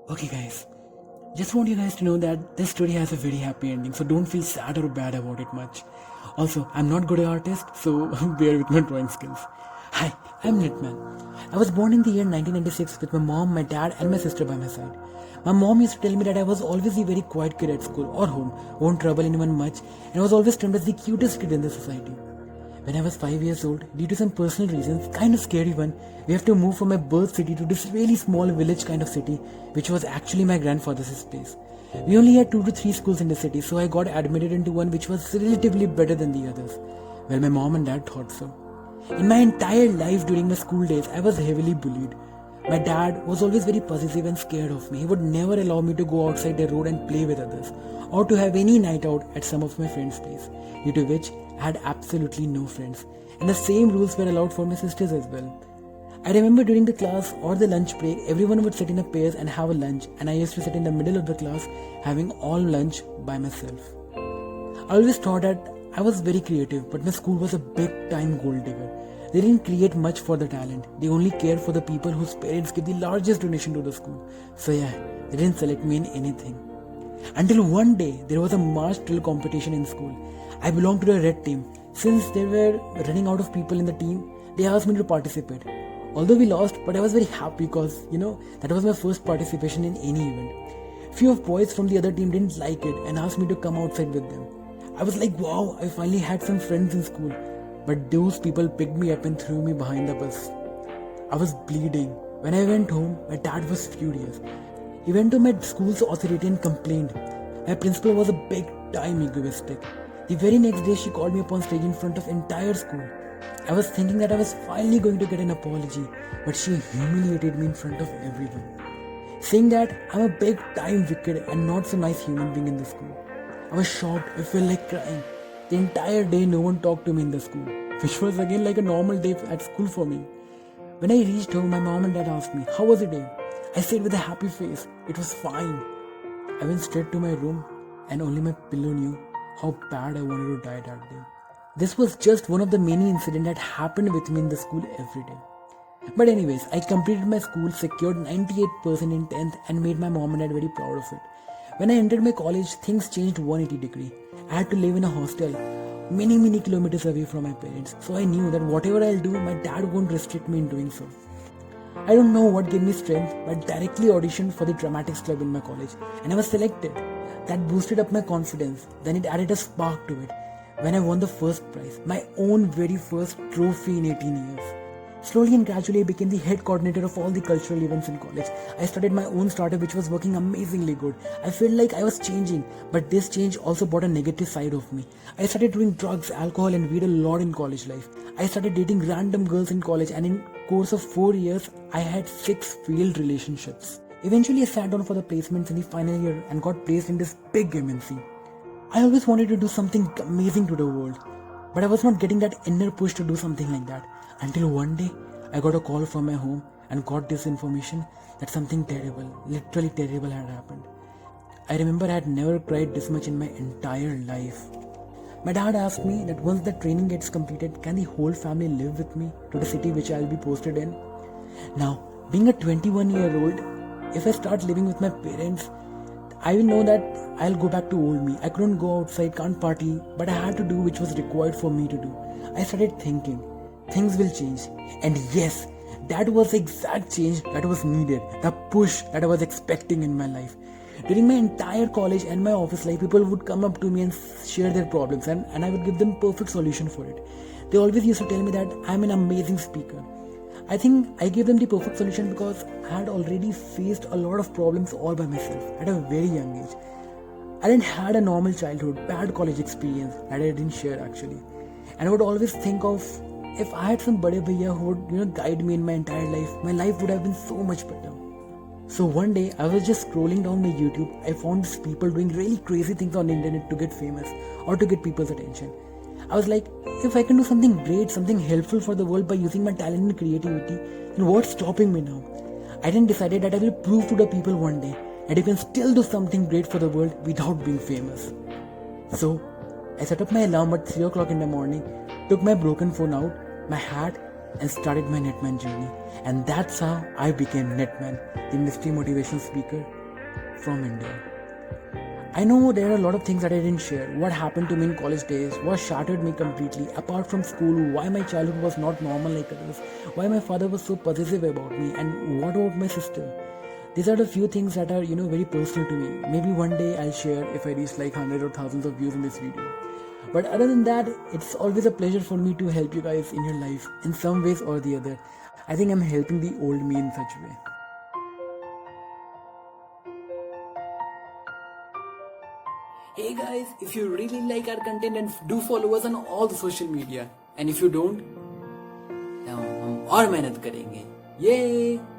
Okay, guys, just want you guys to know that this story has a very happy ending, so don't feel sad or bad about it much. Also, I'm not good at artist, so bear with my drawing skills. Hi, I'm Netman. I was born in the year 1996 with my mom, my dad, and my sister by my side. My mom used to tell me that I was always a very quiet kid at school or home, won't trouble anyone much, and was always termed as the cutest kid in the society. When I was 5 years old, due to some personal reasons, kind of scary one, we have to move from my birth city to this really small village kind of city, which was actually my grandfather's place. We only had 2 to 3 schools in the city, so I got admitted into one which was relatively better than the others. Well, my mom and dad thought so. In my entire life during my school days, I was heavily bullied. My dad was always very possessive and scared of me. He would never allow me to go outside the road and play with others, or to have any night out at some of my friends' place, due to which I had absolutely no friends. And the same rules were allowed for my sisters as well. I remember during the class or the lunch break, everyone would sit in a pairs and have a lunch, and I used to sit in the middle of the class having all lunch by myself. I always thought that I was very creative, but my school was a big time gold digger. They didn't create much for the talent. They only cared for the people whose parents gave the largest donation to the school. So yeah, they didn't select me in anything. Until one day, there was a march drill competition in school. I belonged to the red team. Since they were running out of people in the team, they asked me to participate. Although we lost, but I was very happy because, that was my first participation in any event. Few of boys from the other team didn't like it and asked me to come outside with them. I was like, wow, I finally had some friends in school. But those people picked me up and threw me behind the bus. I was bleeding. When I went home, my dad was furious. He went to my school's authority and complained. My principal was a big time egoistic. The very next day, she called me up on stage in front of entire school. I was thinking that I was finally going to get an apology, but she humiliated me in front of everyone, saying that I'm a big time wicked and not so nice human being in the school. I was shocked. I felt like crying. The entire day, no one talked to me in the school, which was again like a normal day at school for me. When I reached home, my mom and dad asked me, "How was the day?" I said with a happy face, "It was fine." I went straight to my room, and only my pillow knew how bad I wanted to die that day. This was just one of the many incidents that happened with me in the school every day. But anyways, I completed my school, secured 98% in 10th, and made my mom and dad very proud of it. When I entered my college, things changed 180 degree. I had to live in a hostel, many kilometers away from my parents. So I knew that whatever I'll do, my dad won't restrict me in doing so. I don't know what gave me strength, but directly auditioned for the dramatics club in my college, and I was selected. That boosted up my confidence. Then it added a spark to it. When I won the first prize, my own very first trophy in 18 years. Slowly and gradually, I became the head coordinator of all the cultural events in college. I started my own startup which was working amazingly good. I felt like I was changing, but this change also brought a negative side of me. I started doing drugs, alcohol and weed a lot in college life. I started dating random girls in college, and in course of 4 years, I had 6 failed relationships. Eventually, I sat down for the placements in the final year and got placed in this big MNC. I always wanted to do something amazing to the world, but I was not getting that inner push to do something like that. Until one day, I got a call from my home and got this information that something terrible, literally terrible had happened. I remember I had never cried this much in my entire life. My dad asked me that once the training gets completed, can the whole family live with me to the city which I'll be posted in? Now, being a 21-year-old, if I start living with my parents, I will know that I'll go back to old me. I couldn't go outside, can't party, but I had to do which was required for me to do. I started thinking, things will change. And yes, that was the exact change that was needed, the push that I was expecting in my life. During my entire college and my office life, people would come up to me and share their problems, and I would give them perfect solution for it. They always used to tell me that I'm an amazing speaker. I think I gave them the perfect solution because I had already faced a lot of problems all by myself at a very young age. I didn't had a normal childhood, bad college experience that I didn't share actually. And I would always think of, if I had some bade bhaiya who would guide me in my entire life, my life would have been so much better. So one day I was just scrolling down my YouTube. I found these people doing really crazy things on the internet to get famous or to get people's attention. I was like, if I can do something great, something helpful for the world by using my talent and creativity, then what's stopping me now? I then decided that I will prove to the people one day that you can still do something great for the world without being famous. So I set up my alarm at 3 o'clock in the morning, took my broken phone out, my hat, and started my Netman journey. And that's how I became Netman, the mystery motivational speaker from India. I know there are a lot of things that I didn't share. What happened to me in college days, what shattered me completely, apart from school, why my childhood was not normal like others, why my father was so possessive about me, and what about my sister. These are the few things that are, very personal to me. Maybe one day I'll share if I reach like hundreds or thousands of views in this video. But other than that, it's always a pleasure for me to help you guys in your life in some ways or the other. I think I'm helping the old me in such a way. Hey guys, if you really like our content, then do follow us on all the social media. And if you don't, हम और मेहनत करेंगे. Yay!